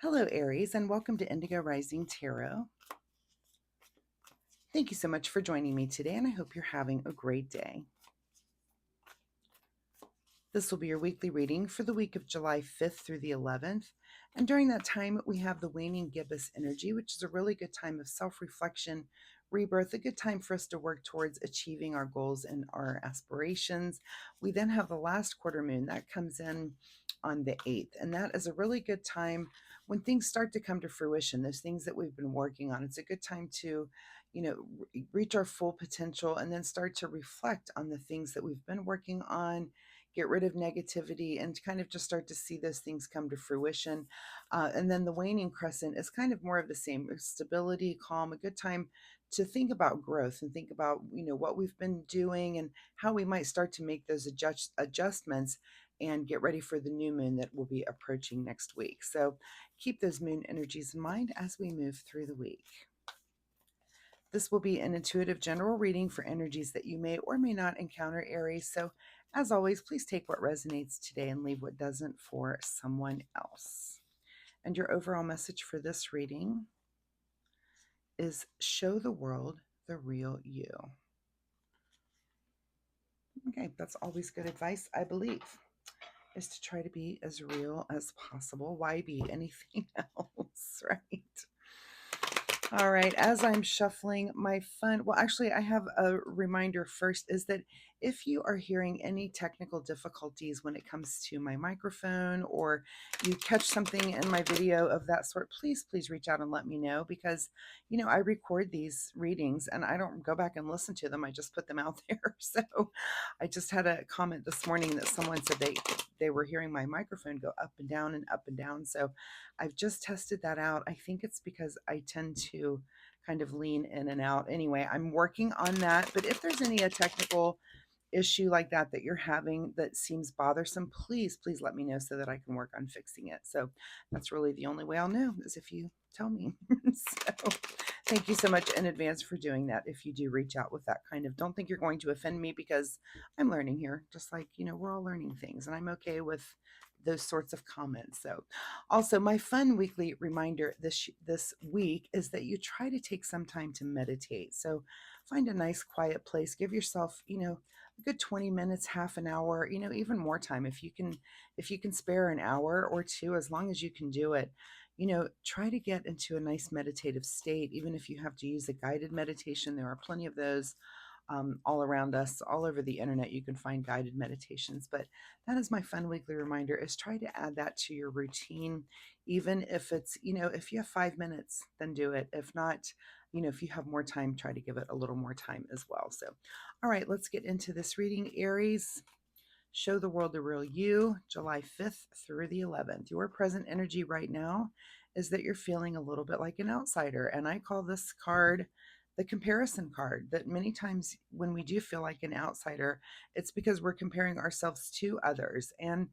Hello, Aries, and welcome to Indigo Rising Tarot. Thank you so much for joining me today, and I hope you're having a great day. This will be your weekly reading for the week of July 5th through the 11th. And during that time, we have the waning gibbous energy, which is a really good time of self-reflection, rebirth, a good time for us to work towards achieving our goals and our aspirations. We then have the last quarter moon that comes in on the 8th, and that is a really good time when things start to come to fruition, those things that we've been working on. It's a good time to reach our full potential and then start to reflect on the things that we've been working on, get rid of negativity, and kind of just start to see those things come to fruition. And then the waning crescent is kind of more of the same: stability, calm, a good time to think about growth and think about what we've been doing and how we might start to make those adjustments and get ready for the new moon that will be approaching next week. So keep those moon energies in mind as we move through the week. This will be an intuitive general reading for energies that you may or may not encounter, Aries. So, as always, please take what resonates today and leave what doesn't for someone else. And your overall message for this reading is show the world the real you. Okay, that's always good advice, I believe, is to try to be as real as possible. Why be anything else, right? All right, as I'm shuffling my fun, well, actually, I have a reminder first is that if you are hearing any technical difficulties when it comes to my microphone, or you catch something in my video of that sort, please reach out and let me know, because, I record these readings and I don't go back and listen to them. I just put them out there. So I just had a comment this morning that someone said they were hearing my microphone go up and down and up and down. So I've just tested that out. I think it's because I tend to kind of lean in and out. Anyway, I'm working on that. But if there's any technical issue like that you're having that seems bothersome, please let me know so that I can work on fixing it. So that's really the only way I'll know, is if you tell me. So thank you so much in advance for doing that. If you do reach out with that kind of, don't think you're going to offend me, because I'm learning here, just like, we're all learning things, and I'm okay with those sorts of comments. So also, my fun weekly reminder this week is that you try to take some time to meditate. So find a nice quiet place, give yourself, a good 20 minutes, half an hour, even more time. If you can spare an hour or two, as long as you can do it, try to get into a nice meditative state. Even if you have to use a guided meditation, there are plenty of those all around us, all over the internet. You can find guided meditations. But that is my fun weekly reminder, is try to add that to your routine. Even if it's, if you have 5 minutes, then do it. If not, if you have more time, try to give it a little more time as well. So, all right, let's get into this reading. Aries, show the world the real you, July 5th through the 11th. Your present energy right now is that you're feeling a little bit like an outsider. And I call this card the comparison card. That many times when we do feel like an outsider, it's because we're comparing ourselves to others. And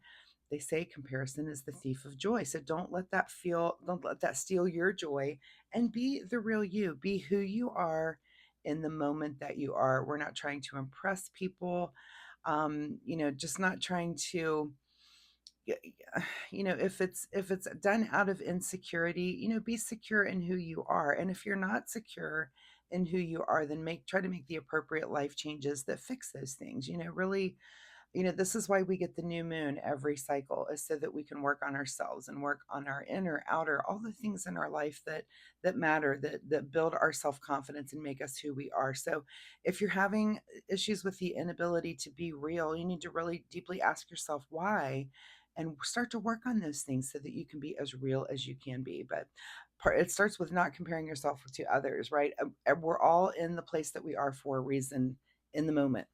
they say comparison is the thief of joy. So don't let that steal your joy, and be the real you. Be who you are in the moment that you are. We're not trying to impress people. Just not trying to, if it's done out of insecurity, be secure in who you are. And if you're not secure in who you are, then try to make the appropriate life changes that fix those things. Really, this is why we get the new moon every cycle, is so that we can work on ourselves and work on our inner, outer, all the things in our life that matter, that build our self-confidence and make us who we are. So if you're having issues with the inability to be real, you need to really deeply ask yourself why, and start to work on those things so that you can be as real as you can be. But it starts with not comparing yourself to others, right? We're all in the place that we are for a reason in the moment.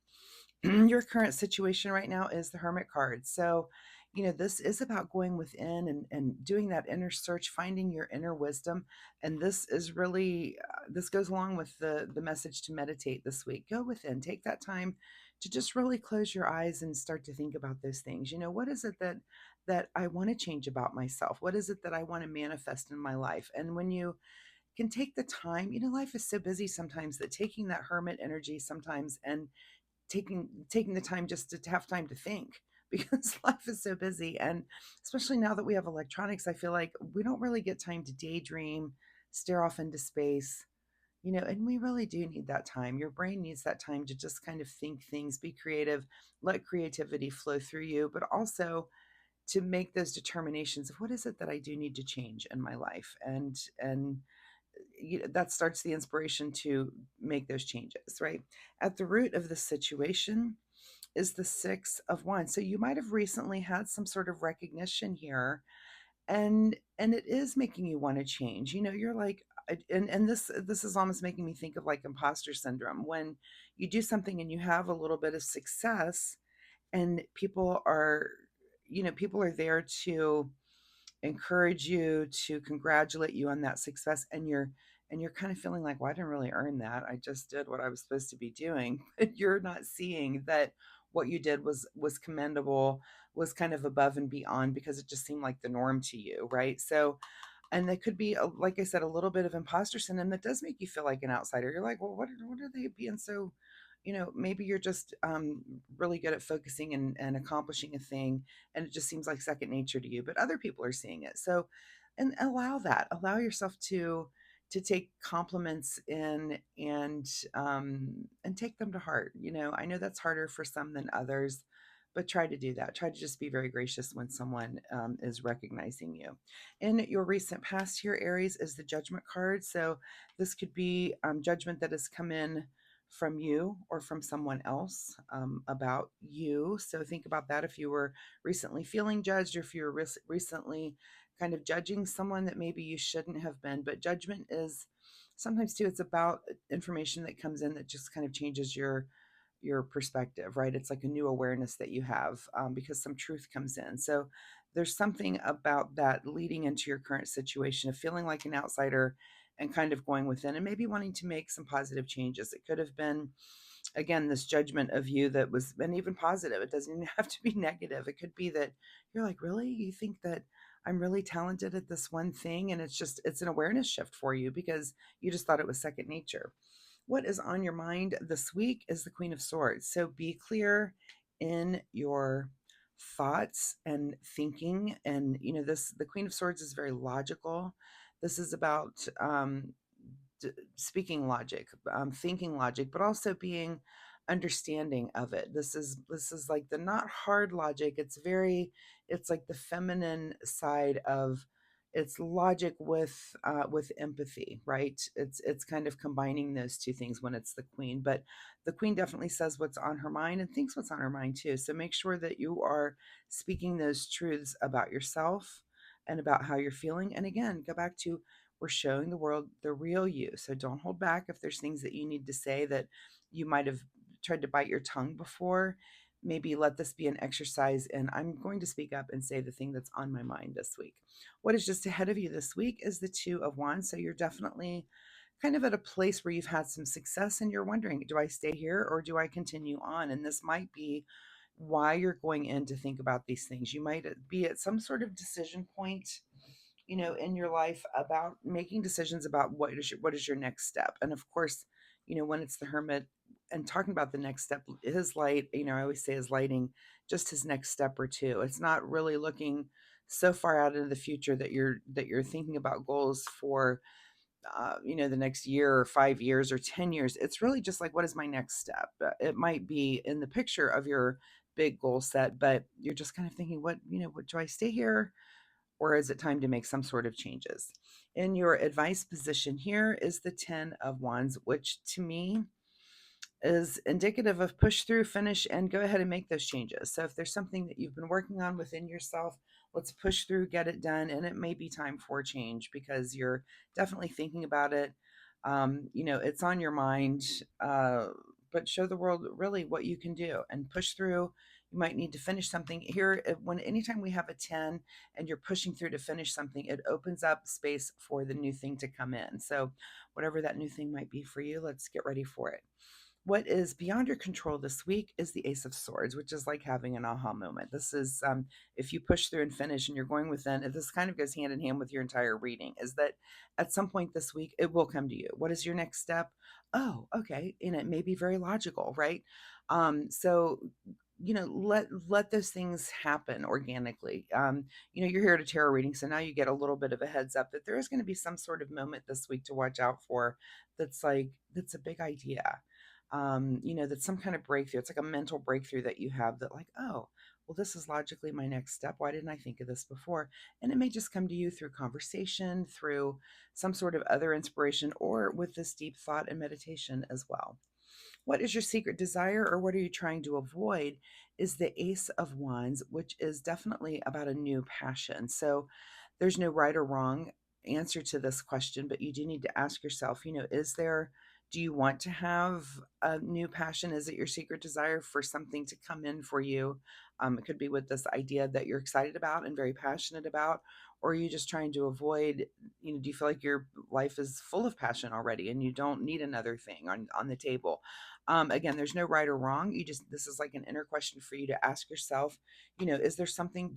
Your current situation right now is the Hermit card. So, this is about going within and doing that inner search, finding your inner wisdom. And this is really, this goes along with the message to meditate this week. Go within, take that time to just really close your eyes and start to think about those things. What is it that I want to change about myself? What is it that I want to manifest in my life? And when you can take the time, life is so busy sometimes, that taking that hermit energy sometimes and taking the time just to have time to think, because life is so busy. And especially now that we have electronics, I feel like we don't really get time to daydream, stare off into space, and we really do need that time. Your brain needs that time to just kind of think things, be creative, let creativity flow through you, but also to make those determinations of what is it that I do need to change in my life. And that starts the inspiration to make those changes, right? At the root of the situation is the 6 of Wands. So you might have recently had some sort of recognition here, and it is making you want to change. You're like, and this is almost making me think of like imposter syndrome, when you do something and you have a little bit of success, and people are there to encourage you, to congratulate you on that success, and you're kind of feeling like, well, I didn't really earn that, I just did what I was supposed to be doing. But you're not seeing that what you did was commendable, was kind of above and beyond, because it just seemed like the norm to you, right? So, and that could be, like I said, a little bit of imposter syndrome that does make you feel like an outsider. You're like, well, what are they being so, maybe you're just really good at focusing and accomplishing a thing, and it just seems like second nature to you, but other people are seeing it. So, and allow yourself to take compliments in, and take them to heart. I know that's harder for some than others, but try to do that. Try to just be very gracious when someone is recognizing you. In your recent past here, Aries, is the Judgment card. So this could be judgment that has come in from you or from someone else about you. So think about that if you were recently feeling judged, or if you were recently kind of judging someone that maybe you shouldn't have been. But judgment is sometimes too, it's about information that comes in that just kind of changes your perspective, right? It's like a new awareness that you have, because some truth comes in. So there's something about that leading into your current situation of feeling like an outsider and kind of going within and maybe wanting to make some positive changes. It could have been, again, this judgment of you that was, and even positive. It doesn't even have to be negative. It could be that you're like, really? You think that I'm really talented at this one thing? And it's an awareness shift for you because you just thought it was second nature. What is on your mind this week is the Queen of Swords. So be clear in your thoughts and thinking. And the Queen of Swords is very logical. This is about speaking logic, thinking logic, but also being understanding of it. This is like the not hard logic. It's like the feminine side of, it's logic with empathy, right? It's kind of combining those two things when it's the queen. But the queen definitely says what's on her mind and thinks what's on her mind too. So make sure that you are speaking those truths about yourself and about how you're feeling. And again, go back to, we're showing the world the real you. So don't hold back if there's things that you need to say that you might have tried to bite your tongue before. Maybe let this be an exercise, and I'm going to speak up and say the thing that's on my mind this week. What is just ahead of you this week is the 2 of Wands. So you're definitely kind of at a place where you've had some success and you're wondering, do I stay here or do I continue on? And this might be why you're going in to think about these things. You might be at some sort of decision point, in your life, about making decisions about what is your next step. And of course, when it's the Hermit and talking about the next step, his light, I always say, is lighting just his next step or two. It's not really looking so far out into the future that you're thinking about goals for the next year or 5 years or 10 years. It's really just like, what is my next step? It might be in the picture of your big goal set, but you're just kind of thinking, what do I stay here, or is it time to make some sort of changes? In your advice position here is the 10 of Wands, which to me is indicative of push through, finish, and go ahead and make those changes. So if there's something that you've been working on within yourself, let's push through, get it done. And it may be time for change because you're definitely thinking about it. It's on your mind, but show the world really what you can do and push through. You might need to finish something here. Anytime we have a 10 and you're pushing through to finish something, it opens up space for the new thing to come in. So whatever that new thing might be for you, let's get ready for it. What is beyond your control this week is the Ace of Swords, which is like having an aha moment. This is, if you push through and finish and you're going within, this kind of goes hand in hand with your entire reading, is that at some point this week, it will come to you. What is your next step? Oh, okay. And it may be very logical, right? So let those things happen organically. You're here at a tarot reading, so now you get a little bit of a heads up that there is going to be some sort of moment this week to watch out for. That's a big idea. That's some kind of breakthrough. It's like a mental breakthrough that you have that, like, oh, well, this is logically my next step. Why didn't I think of this before? And it may just come to you through conversation, through some sort of other inspiration, or with this deep thought and meditation as well. What is your secret desire, or what are you trying to avoid? Is the Ace of Wands, which is definitely about a new passion. So there's no right or wrong answer to this question, but you do need to ask yourself, do you want to have a new passion? Is it your secret desire for something to come in for you? It could be with this idea that you're excited about and very passionate about, or are you just trying to avoid, do you feel like your life is full of passion already and you don't need another thing on the table? Again, there's no right or wrong. This is like an inner question for you to ask yourself. Is there something,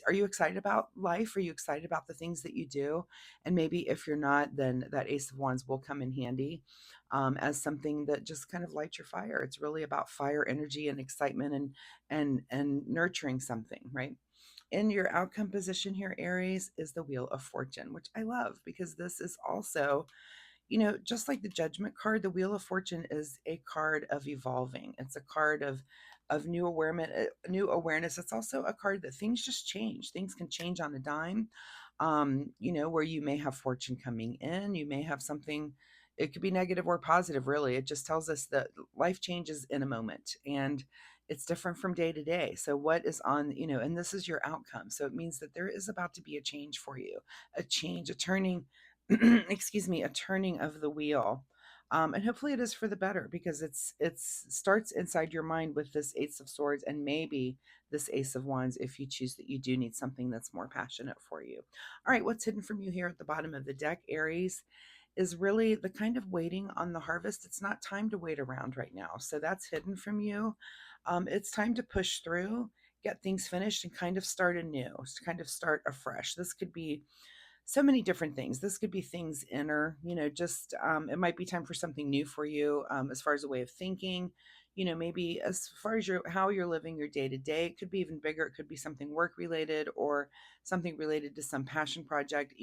are you excited about life? Are you excited about the things that you do? And maybe if you're not, then that Ace of Wands will come in handy as something that just kind of lights your fire. It's really about fire energy and excitement and nurturing something, right? In your outcome position here, Aries, is the Wheel of Fortune, which I love because this is also, just like the Judgment card, the Wheel of Fortune is a card of evolving. It's a card of new awareness. It's also a card that things just change. Things can change on a dime. Where you may have fortune coming in, you may have something. It could be negative or positive. Really, it just tells us that life changes in a moment, and it's different from day to day. So what is on, and this is your outcome. So it means that there is about to be a change for you, a change, a turning excuse me, a turning of the wheel. And hopefully it is for the better because it's starts inside your mind with this Ace of Swords and maybe this Ace of Wands if you choose that you do need something that's more passionate for you. All right, what's hidden from you here at the bottom of the deck, Aries, is really the kind of waiting on the harvest. It's not time to wait around right now. So that's hidden from you. It's time to push through, get things finished, and kind of start anew, kind of start afresh. This could be so many different things. This could be things inner, just it might be time for something new for you as far as a way of thinking. Maybe as far as how you're living your day to day. It could be even bigger. It could be something work related or something related to some passion project.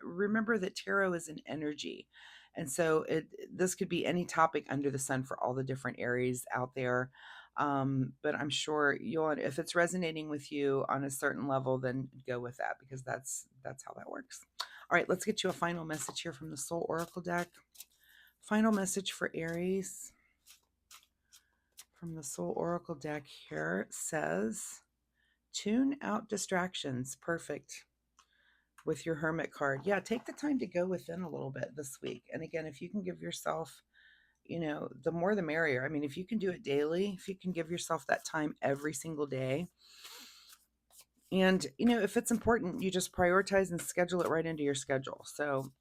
Remember that tarot is an energy, and so this could be any topic under the sun for all the different areas out there. But I'm sure if it's resonating with you on a certain level, then go with that because that's how that works. All right, let's get you a final message here from the Soul Oracle deck. Final message for Aries from the Soul Oracle deck here says, tune out distractions. Perfect. With your Hermit card. Yeah, take the time to go within a little bit this week. And again, if you can give yourself, the more the merrier. I mean, if you can do it daily, if you can give yourself that time every single day, and, if it's important, you just prioritize and schedule it right into your schedule. So,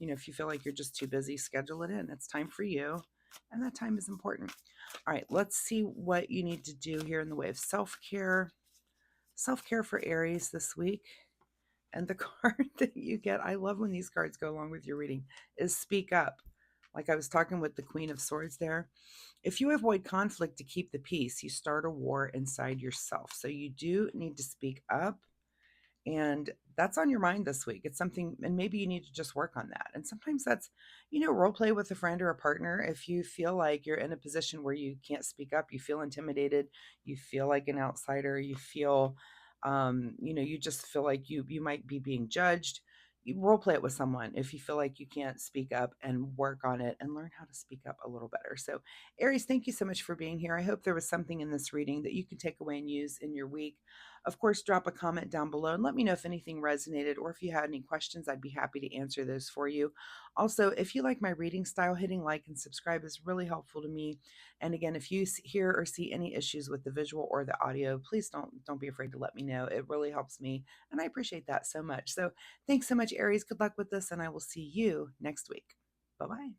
if you feel like you're just too busy, schedule it in. It's time for you. And that time is important. All right, let's see what you need to do here in the way of self-care. Self-care for Aries this week. And the card that you get, I love when these cards go along with your reading, is speak up. Like I was talking with the Queen of Swords there. If you avoid conflict to keep the peace, you start a war inside yourself. So you do need to speak up, and that's on your mind this week. It's something, and maybe you need to just work on that. And sometimes that's, role play with a friend or a partner. If you feel like you're in a position where you can't speak up, you feel intimidated, you feel like an outsider, you feel, you just feel like you might be being judged. You role play it with someone if you feel like you can't speak up, and work on it and learn how to speak up a little better. So, Aries, thank you so much for being here. I hope there was something in this reading that you can take away and use in your week. Of course, drop a comment down below and let me know if anything resonated or if you had any questions. I'd be happy to answer those for you. Also, if you like my reading style, hitting like and subscribe is really helpful to me. And again, if you hear or see any issues with the visual or the audio, please don't be afraid to let me know. It really helps me, and I appreciate that so much. So thanks so much, Aries. Good luck with this, and I will see you next week. Bye-bye.